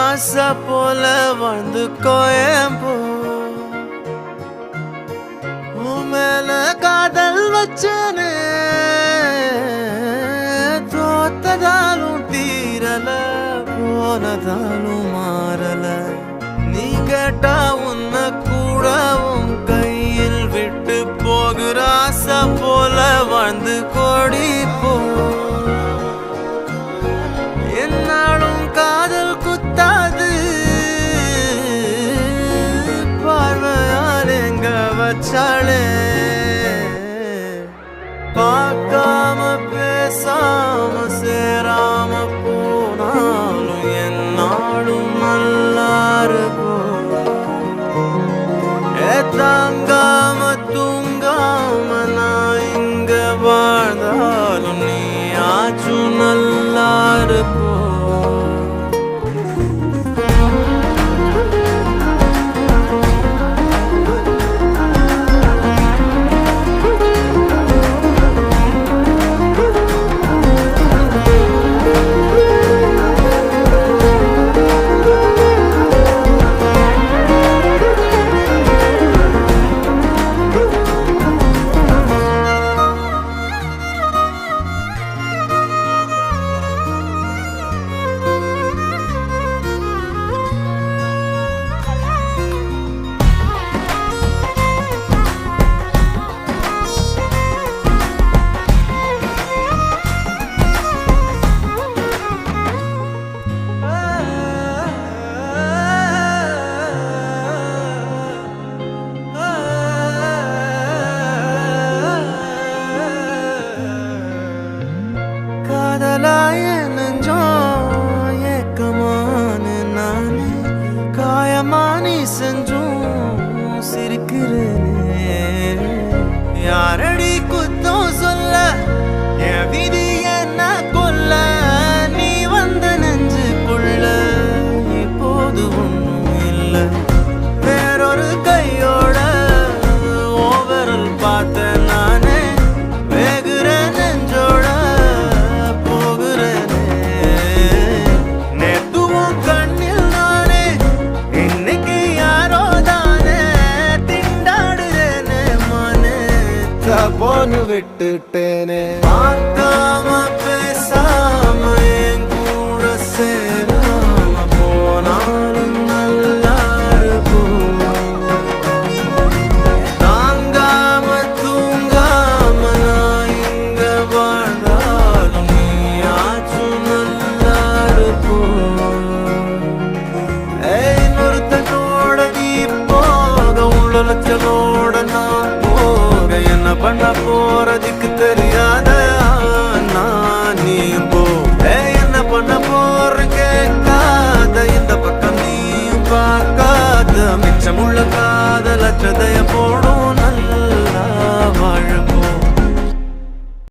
ராசா போல வாழ்ந்து கோயம்போ மேல காதல் வச்சனே தோத்ததாலும் தீரல போனதாலும் மாறல நீ கேட்டா உன்னை கூடவும் கையில் விட்டு போகிற ஆசை போல வாழ்ந்து கோடி போ என்னாலும் காதல் குத்தாது பார்வையால் எங்க வச்சாளே பார்க்காம பேசாம சேராம போனாலும் என்னாலும் நல்லா இருக்கும் தாங்காம தூங்காம நான் இங்க வாழ்ந்தாலும் நீ ஆச்சும் நல்லா இருப்போ காதலாய நெஞ்சோம் ஏக்கமான நானே காயமானி செஞ்சும் சிரிக்கிறேனே யாரடி குத்தம் சொல்ல என் விதி என்ன கொல்ல நீ வந்த நெஞ்சுக்குள்ள இப்போது ஒன்றும் இல்லை வேறொரு கையோட ஓவரல் பார்த்த நானே வேகுற நெஞ்சோட போன்னு விட்டுட்டேனே பார்க்காம பேசாம என் கூட சேராம போனாலும் நல்லா இருக்கும் தாங்காம தூங்காம நான் இங்க வாழ்ந்தாலும் நீ ஆச்சும் நல்லா இருக்கும் இன்னொருத்தனோட நீ போக உள்ளச்சனோட நான் என்ன பண்ண போறதுக்கு தெரியாத நான் நீயும் போ என்ன பண்ண போற கேட்காத இந்த பக்கம் நீயும் பார்க்காத மிச்சமுள்ள காதலற்றதைய